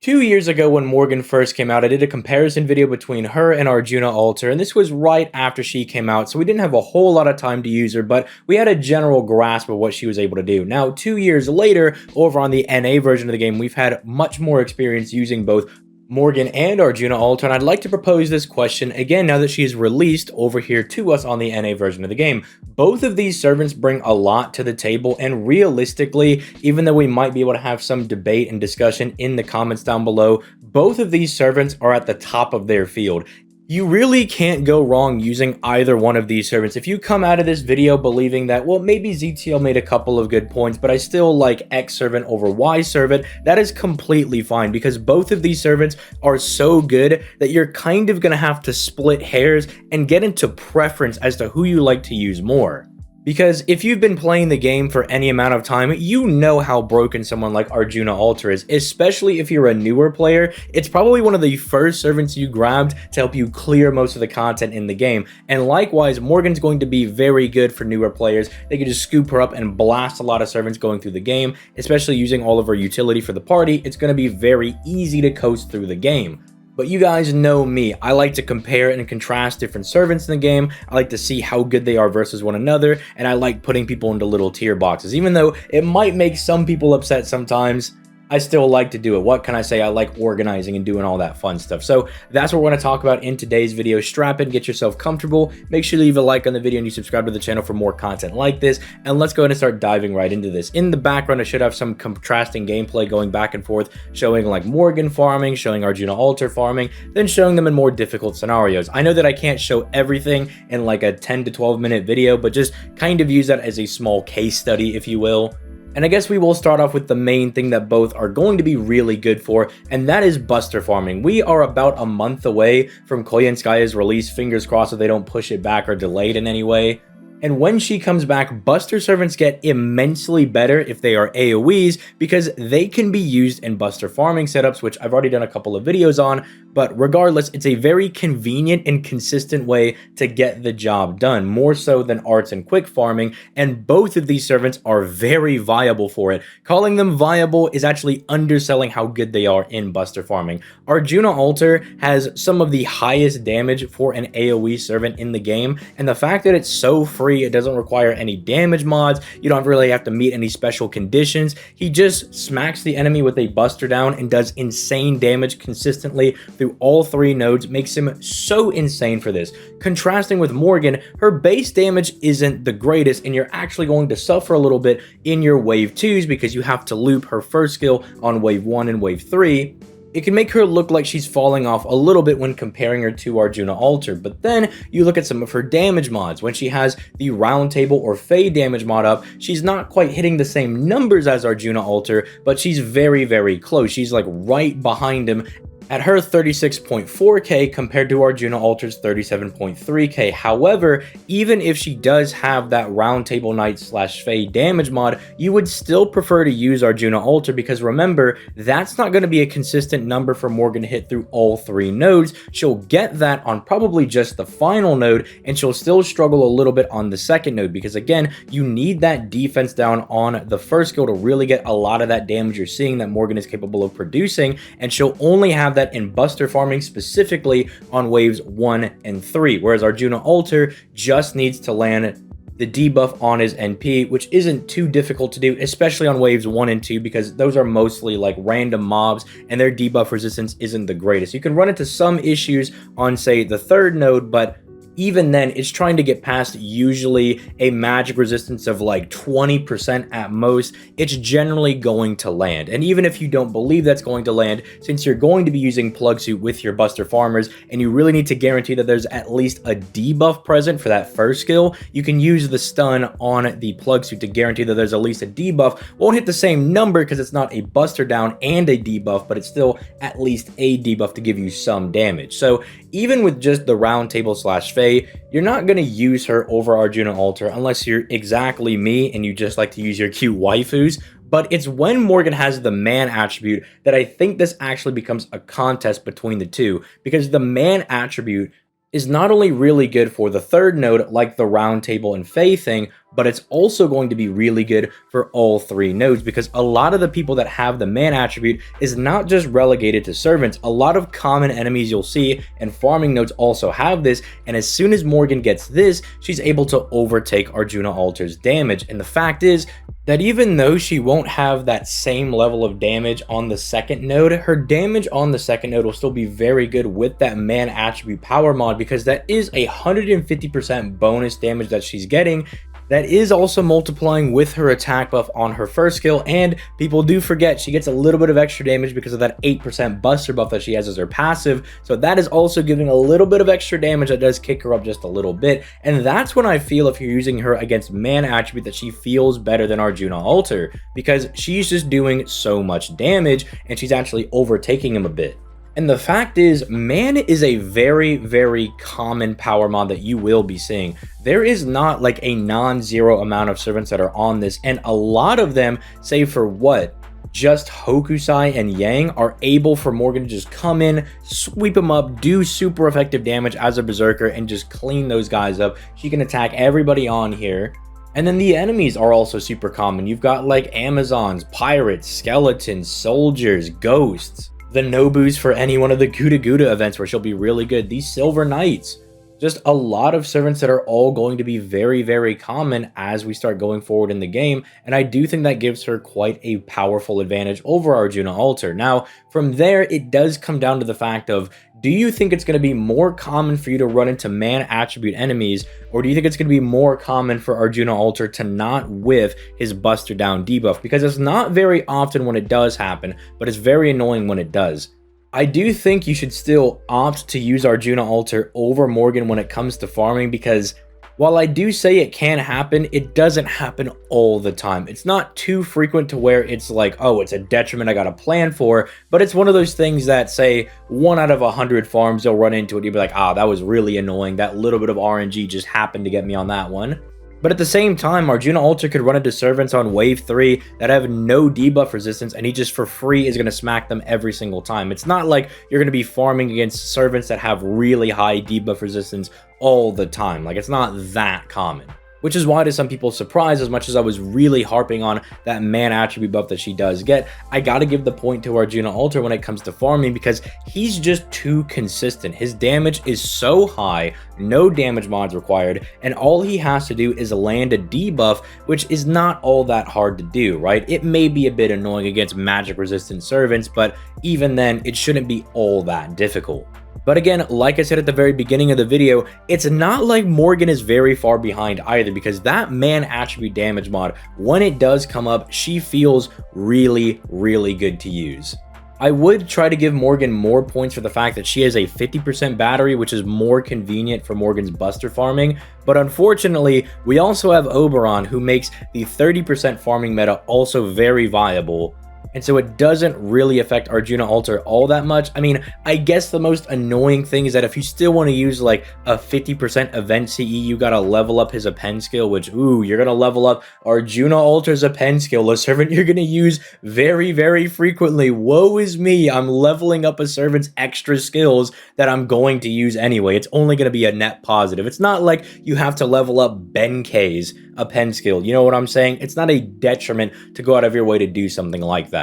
2 years ago when Morgan first came out, I did a comparison video between her and Arjuna Alter, and this was right after she came out, so we didn't have a whole lot of time to use her, but we had a general grasp of what she was able to do. Now, 2 years later, over on the NA version of the game, we've had much more experience using both Morgan and Arjuna Alter, and I'd like to propose this question again now that she is released over here to us on the NA version of the game. Both of these servants bring a lot to the table, and realistically, even though we might be able to have some debate and discussion in the comments down below, both of these servants are at the top of their field. You really can't go wrong using either one of these servants. If you come out of this video believing that, well, maybe ZTL made a couple of good points, but I still like X servant over Y servant, that is completely fine because both of these servants are so good that you're kind of going to have to split hairs and get into preference as to who you like to use more. Because if you've been playing the game for any amount of time, you know how broken someone like Arjuna Alter is, especially if you're a newer player. It's probably one of the first servants you grabbed to help you clear most of the content in the game. And likewise, Morgan's going to be very good for newer players. They can just scoop her up and blast a lot of servants going through the game, especially using all of her utility for the party. It's going to be very easy to coast through the game. But you guys know me, I like to compare and contrast different servants in the game, I like to see how good they are versus one another, and I like putting people into little tier boxes. Even though it might make some people upset sometimes, I still like to do it. What can I say? I like organizing and doing all that fun stuff. So that's what we're going to talk about in today's video. Strap in, get yourself comfortable. Make sure to leave a like on the video and you subscribe to the channel for more content like this. And let's go ahead and start diving right into this. In the background, I should have some contrasting gameplay going back and forth, showing like Morgan farming, showing Arjuna Alter farming, then showing them in more difficult scenarios. I know that I can't show everything in like a 10 to 12 minute video, but just kind of use that as a small case study, if you will. And I guess we will start off with the main thing that both are going to be really good for, and that is Buster farming. We are about a month away from Koyenskaya's release, fingers crossed that they don't push it back or delay it in any way. And when she comes back, Buster servants get immensely better if they are AoEs because they can be used in Buster farming setups, which I've already done a couple of videos on. But regardless, it's a very convenient and consistent way to get the job done, more so than arts and quick farming, and both of these servants are very viable for it. Calling them viable is actually underselling how good they are in Buster farming. Arjuna Alter has some of the highest damage for an AoE servant in the game, and the fact that it's so free, it doesn't require any damage mods, you don't really have to meet any special conditions, he just smacks the enemy with a Buster down and does insane damage consistently through all three nodes, makes him so insane for this. Contrasting with Morgan, her base damage isn't the greatest, and you're actually going to suffer a little bit in your wave 2s because you have to loop her first skill on wave 1 and wave 3. It can make her look like she's falling off a little bit when comparing her to Arjuna Alter, but then you look at some of her damage mods. When she has the round table or fade damage mod up, she's not quite hitting the same numbers as Arjuna Alter, but she's very, very close. She's like right behind him at her 36.4k compared to Arjuna Alter's 37.3k. However, even if she does have that round table knight slash fade damage mod, you would still prefer to use Arjuna Alter because remember, that's not going to be a consistent number for Morgan to hit through all three nodes. She'll get that on probably just the final node, and she'll still struggle a little bit on the second node because again, you need that defense down on the first skill to really get a lot of that damage you're seeing that Morgan is capable of producing, and she'll only have that in Buster farming specifically on waves 1 and 3, whereas Arjuna Alter just needs to land the debuff on his NP, which isn't too difficult to do, especially on waves 1 and 2, because those are mostly like random mobs and their debuff resistance isn't the greatest. You can run into some issues on, say, the third node, but even then, it's trying to get past usually a magic resistance of like 20% at most. It's generally going to land. And even if you don't believe that's going to land, since you're going to be using Plug Suit with your Buster farmers, and you really need to guarantee that there's at least a debuff present for that first skill, you can use the stun on the Plug Suit to guarantee that there's at least a debuff. Won't hit the same number because it's not a Buster down and a debuff, but it's still at least a debuff to give you some damage. So even with just the round table slash fade, you're not going to use her over Arjuna Alter unless you're exactly me and you just like to use your cute waifus. But it's when Morgan has the man attribute that I think this actually becomes a contest between the two, because the man attribute is not only really good for the third node like the round table and Fae thing, but it's also going to be really good for all 3 nodes, because a lot of the people that have the man attribute is not just relegated to servants. A lot of common enemies you'll see and farming nodes also have this, and as soon as Morgan gets this, she's able to overtake Arjuna Alter's damage. And the fact is that even though she won't have that same level of damage on the second node, her damage on the second node will still be very good with that man attribute power mod, because that is 150% bonus damage that she's getting. That is also multiplying with her attack buff on her first skill, and people do forget she gets a little bit of extra damage because of that 8% buster buff that she has as her passive, so that is also giving a little bit of extra damage that does kick her up just a little bit. And that's when I feel, if you're using her against man attribute, that she feels better than Arjuna Alter, because she's just doing so much damage and she's actually overtaking him a bit. And the fact is, man is a very, very common power mod that you will be seeing. There is not like a non-zero amount of servants that are on this, and a lot of them, save for what? Just Hokusai and Yang, are able for Morgan to just come in, sweep them up, do super effective damage as a berserker, and just clean those guys up. She can attack everybody on here. And then the enemies are also super common. You've got like Amazons, pirates, skeletons, soldiers, ghosts. The Nobus for any one of the Guda Guda events where she'll be really good. These Silver Knights. Just a lot of servants that are all going to be very, very common as we start going forward in the game. And I do think that gives her quite a powerful advantage over Arjuna Alter. Now, from there, it does come down to the fact of, do you think it's going to be more common for you to run into man attribute enemies, or do you think it's going to be more common for Arjuna Alter to not whiff his buster down debuff? Because it's not very often when it does happen, but it's very annoying when it does. I do think you should still opt to use Arjuna Alter over Morgan when it comes to farming, because while I do say it can happen, it doesn't happen all the time. It's not too frequent to where it's like, oh, it's a detriment I got to plan for, but it's one of those things that, say, 1 out of 100 farms, you'll run into it, you'll be like, ah, that was really annoying. That little bit of RNG just happened to get me on that one. But at the same time, Arjuna Alter could run into servants on wave 3 that have no debuff resistance, and he just for free is going to smack them every single time. It's not like you're going to be farming against servants that have really high debuff resistance all the time. Like, it's not that common. Which is why to some people's surprise, as much as I was really harping on that man attribute buff that she does get, I gotta give the point to Arjuna Alter when it comes to farming, because he's just too consistent. His damage is so high, no damage mods required, and all he has to do is land a debuff, which is not all that hard to do, right? It may be a bit annoying against magic resistant servants, but even then, it shouldn't be all that difficult. But again, like I said at the very beginning of the video, it's not like Morgan is very far behind either, because that man attribute damage mod, when it does come up, she feels really, really good to use. I would try to give Morgan more points for the fact that she has a 50% battery, which is more convenient for Morgan's buster farming, but unfortunately, we also have Oberon, who makes the 30% farming meta also very viable. And so it doesn't really affect Arjuna Alter all that much. I mean, I guess the most annoying thing is that if you still want to use like a 50% event CE, you gotta level up his append skill, which, ooh, you're gonna level up Arjuna Alter's append skill, a servant you're gonna use very, very frequently. Woe is me, I'm leveling up a servant's extra skills that I'm going to use anyway. It's only gonna be a net positive. It's not like you have to level up Benkei's append skill. You know what I'm saying? It's not a detriment to go out of your way to do something like that.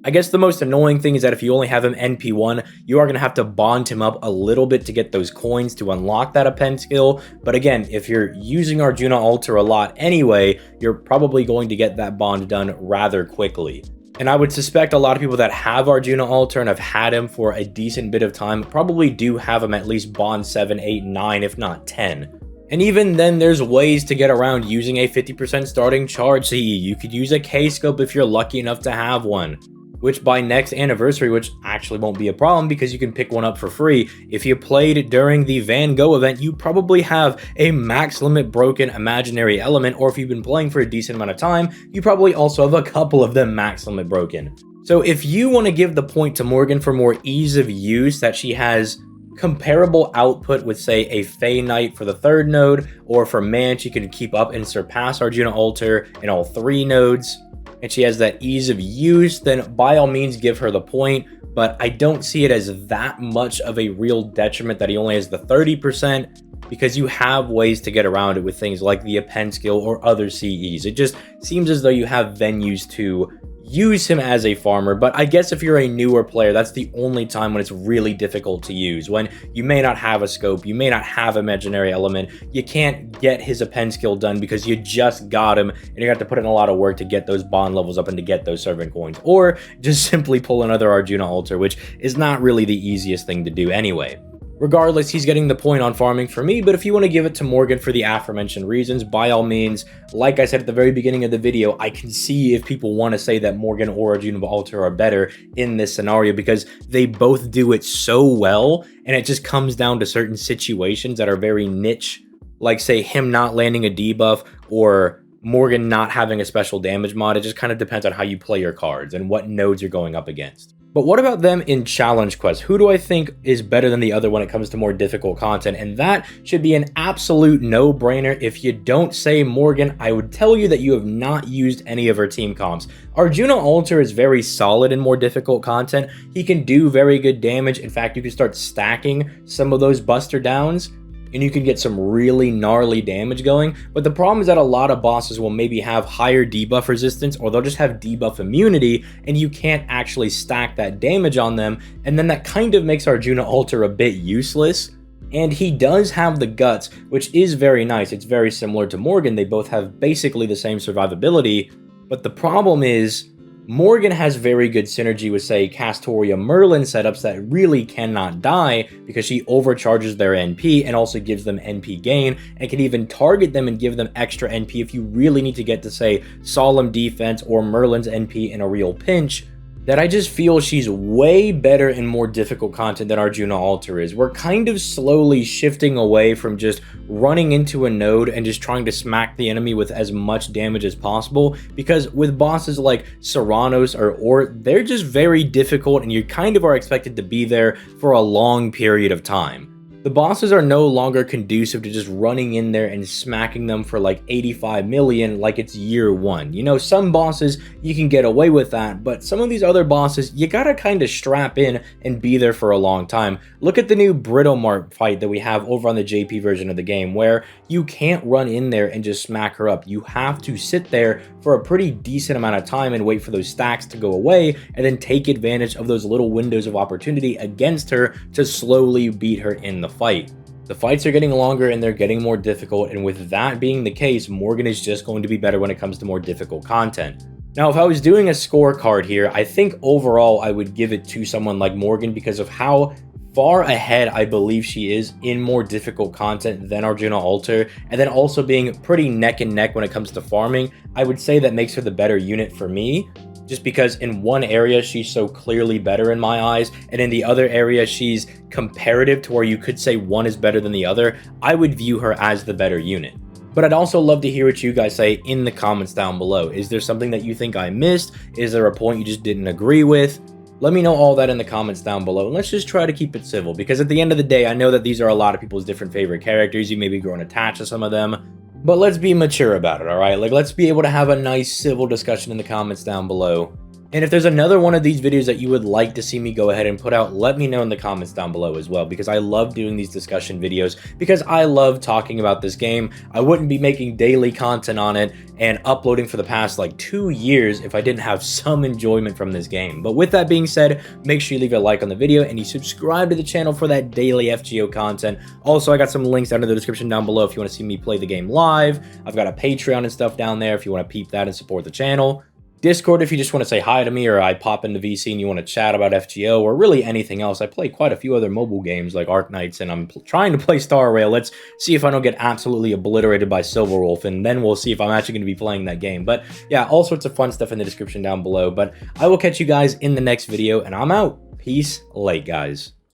I guess the most annoying thing is that if you only have him NP1, you are going to have to bond him up a little bit to get those coins to unlock that append skill. But again, if you're using Arjuna Alter a lot anyway, you're probably going to get that bond done rather quickly. And I would suspect a lot of people that have Arjuna Alter and have had him for a decent bit of time probably do have him at least bond 7, 8, 9, if not 10. And even then, there's ways to get around using a 50% starting charge CE. You could use a K-scope if you're lucky enough to have one, which by next anniversary, which actually won't be a problem because you can pick one up for free. If you played during the Van Gogh event, you probably have a max limit broken imaginary element, or if you've been playing for a decent amount of time, you probably also have a couple of them max limit broken. So if you want to give the point to Morgan for more ease of use, that she has comparable output with, say, a Fey Knight for the 3rd node, or for man, she can keep up and surpass Arjuna Alter in all 3 nodes, and she has that ease of use, then by all means give her the point. But I don't see it as that much of a real detriment that he only has the 30%. because you have ways to get around it with things like the append skill or other CEs. It just seems as though you have venues to use him as a farmer, but I guess if you're a newer player, that's the only time when it's really difficult to use, when you may not have a scope, you may not have imaginary element, you can't get his append skill done because you just got him, and you have to put in a lot of work to get those bond levels up and to get those servant coins, or just simply pull another Arjuna altar, which is not really the easiest thing to do anyway. Regardless, he's getting the point on farming for me, but if you want to give it to Morgan for the aforementioned reasons, by all means. Like I said at the very beginning of the video, I can see if people want to say that Morgan or Arjuna altar are better in this scenario because they both do it so well, and it just comes down to certain situations that are very niche, like say him not landing a debuff or Morgan not having a special damage mod. It just kind of depends on how you play your cards and what nodes you're going up against. But what about them in challenge quests? Who do I think is better than the other when it comes to more difficult content? And that should be an absolute no-brainer. If you don't say Morgan, I would tell you that you have not used any of her team comps. Arjuna altar is very solid in more difficult content. He can do very good damage. In fact, you can start stacking some of those buster downs, and you can get some really gnarly damage going. But the problem is that a lot of bosses will maybe have higher debuff resistance, or they'll just have debuff immunity, and you can't actually stack that damage on them, and then that kind of makes Arjuna altar a bit useless. And he does have the guts, which is very nice. It's very similar to Morgan. They both have basically the same survivability, but the problem is Morgan has very good synergy with, say, Castoria Merlin setups that really cannot die because she overcharges their NP and also gives them NP gain, and can even target them and give them extra NP if you really need to get to, say, Solemn Defense or Merlin's NP in a real pinch. That I just feel she's way better in more difficult content than Arjuna altar is. We're kind of slowly shifting away from just running into a node and just trying to smack the enemy with as much damage as possible, because with bosses like Serranos or they're just very difficult, and you kind of are expected to be there for a long period of time. The bosses are no longer conducive to just running in there and smacking them for like 85 million like it's year one. You know, some bosses you can get away with that, but some of these other bosses you gotta kind of strap in and be there for a long time. Look at the new Britomart fight that we have over on the JP version of the game, where you can't run in there and just smack her up. You have to sit there for a pretty decent amount of time and wait for those stacks to go away, and then take advantage of those little windows of opportunity against her to slowly beat her in the fight. The fights are getting longer and they're getting more difficult, and with that being the case, Morgan is just going to be better when it comes to more difficult content. Now, if I was doing a scorecard here, I think overall I would give it to someone like Morgan because of how far ahead I believe she is in more difficult content than Arjuna altar, and then also being pretty neck and neck when it comes to farming. I would say that makes her the better unit for me, just because in one area she's so clearly better in my eyes, and in the other area she's comparative to where you could say one is better than the other. I would view her as the better unit. But I'd also love to hear what you guys say in the comments down below. Is there something that you think I missed? Is there a point you just didn't agree with? Let me know all that in the comments down below, and let's just try to keep it civil, because at the end of the day, I know that these are a lot of people's different favorite characters. You may be growing attached to some of them, but let's be mature about it, all right? Like, let's be able to have a nice civil discussion in the comments down below. And if there's another one of these videos that you would like to see me go ahead and put out, let me know in the comments down below as well, because I love doing these discussion videos, because I love talking about this game. I wouldn't be making daily content on it and uploading for the past like 2 years if I didn't have some enjoyment from this game. But with that being said, make sure you leave a like on the video and you subscribe to the channel for that daily FGO content. Also, I got some links down in the description down below if you want to see me play the game live. I've got a Patreon and stuff down there if you want to peep that and support the channel. Discord if you just want to say hi to me, or I pop into VC and you want to chat about FGO or really anything else. I play quite a few other mobile games like Arknights, and I'm trying to play Star Rail. Let's see if I don't get absolutely obliterated by Silverwolf, and then we'll see if I'm actually going to be playing that game. But yeah, all sorts of fun stuff in the description down below. But I will catch you guys in the next video, and I'm out. Peace, late guys.